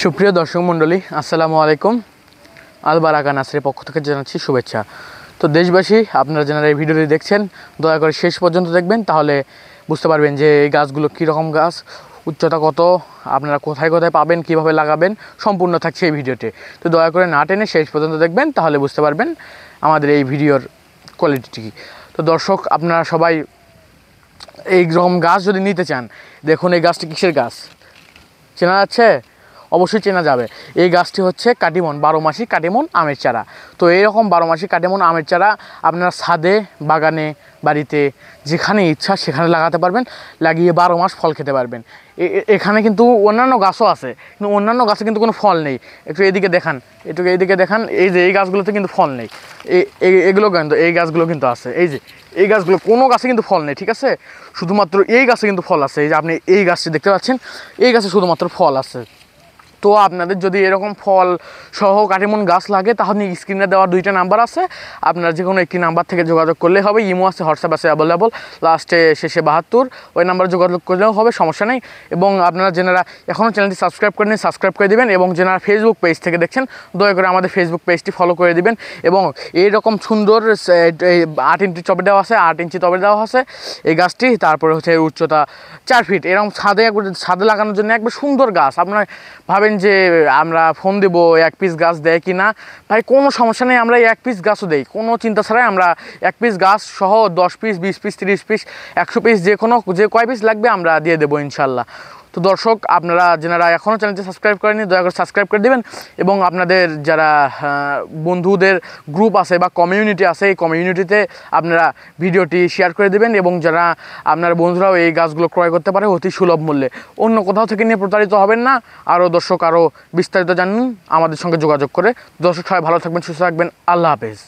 সুপ্রিয় দর্শক মণ্ডলী, আসসালামু আলাইকুম। আল বারাকা নার্সারির পক্ষ থেকে জানাচ্ছি শুভেচ্ছা। তো দেশবাসী, আপনারা যারা এই ভিডিওটি দেখছেন দয়া করে শেষ পর্যন্ত দেখবেন, তাহলে বুঝতে পারবেন যে এই গাছগুলো কীরকম গাছ, উচ্চতা কত, আপনারা কোথায় কোথায় পাবেন, কিভাবে লাগাবেন, সম্পূর্ণ থাকছে এই ভিডিওতে। তো দয়া করে না টেনে শেষ পর্যন্ত দেখবেন, তাহলে বুঝতে পারবেন আমাদের এই ভিডিওর কোয়ালিটি কী। তো দর্শক, আপনারা সবাই এইরকম গাছ যদি নিতে চান, দেখুন এই গাছটি কিসের গাছ চেনা যাচ্ছে? অবশ্যই চেনা যাবে। এই গাছটি হচ্ছে কাটিমন, 12 মাসি কাটিমন আমের চারা। তো এইরকম 12 মাসি কাটিমন আমের চারা আপনারা ছাদে, বাগানে, বাড়িতে যেখানে ইচ্ছা সেখানে লাগাতে পারবেন, লাগিয়ে 12 মাস ফল খেতে পারবেন। এখানে কিন্তু অন্যান্য গাছও আছে, কিন্তু অন্যান্য গাছে কিন্তু কোনো ফল নেই। একটু এদিকে দেখান, একটু এইদিকে দেখান, এই যে এই গাছগুলোতে কিন্তু ফল নেই। এগুলো কিন্তু, এই গাছগুলো কিন্তু আছে, এই যে এই গাছগুলো, কোনো গাছে কিন্তু ফল নেই, ঠিক আছে? শুধুমাত্র এই গাছে কিন্তু ফল আছে। এই যে আপনি এই গাছটি দেখতে পাচ্ছেন, এই গাছে শুধুমাত্র ফল আছে। তো আপনাদের যদি এরকম ফল সহ কাটিমন গাছ লাগে, তাহলে স্ক্রিনে দেওয়া 2টা নাম্বার আছে, আপনারা যে কোনো একটি নাম্বার থেকে যোগাযোগ করলেই হবে। ইমো আছে, হোয়াটসঅ্যাপ আছে অ্যাভেলেবল, লাস্টে শেষে 72, ওই নাম্বারে যোগাযোগ করলেও হবে, সমস্যা নেই। এবং আপনারা যেনারা এখনও চ্যানেলটি সাবস্ক্রাইব করেন, সাবস্ক্রাইব করে দেবেন। এবং যেনারা ফেসবুক পেজ থেকে দেখছেন, দয়া করে আমাদের ফেসবুক পেজটি ফলো করে দিবেন। এবং এইরকম সুন্দর 8 ইঞ্চি টবে দেওয়া আছে, 8 ইঞ্চি টবে দেওয়া আছে এই গাছটি। তারপরে হচ্ছে উচ্চতা 4 ফিট, এরকম ছাদে লাগানোর জন্য একবার সুন্দর গাছ। আপনারা ভাবেন যে আমরা ফোন দেবো 1 পিস গাছ দেয় কি না, ভাই কোনো সমস্যা নেই, আমরা 1 পিস গাছও দেই, কোনো চিন্তা ছাড়াই। আমরা 1 পিস গাছ সহ 10 পিস, 20 পিস, 30 পিস, 100 পিস, যে কয় পিস লাগবে আমরা দিয়ে দেবো ইনশাল্লাহ। তো দর্শক, আপনারা যারা এখনও চ্যানেলটি সাবস্ক্রাইব করেনি, দয়া করে সাবস্ক্রাইব করে দেবেন। এবং আপনাদের যারা বন্ধুদের গ্রুপ আছে বা কমিউনিটি আছে, এই কমিউনিটিতে আপনারা ভিডিওটি শেয়ার করে দেবেন। এবং যারা আপনার বন্ধুরাও এই গাছগুলো ক্রয় করতে পারে অতি সুলভ মূল্যে, অন্য কোথাও থেকে নিয়ে প্রতারিত হবেন না। আরও দর্শক, আরও বিস্তারিত জানুন আমাদের সঙ্গে যোগাযোগ করে। দর্শক, সবাই ভালো থাকবেন, সুস্থ থাকবেন, আল্লাহ হাফেজ।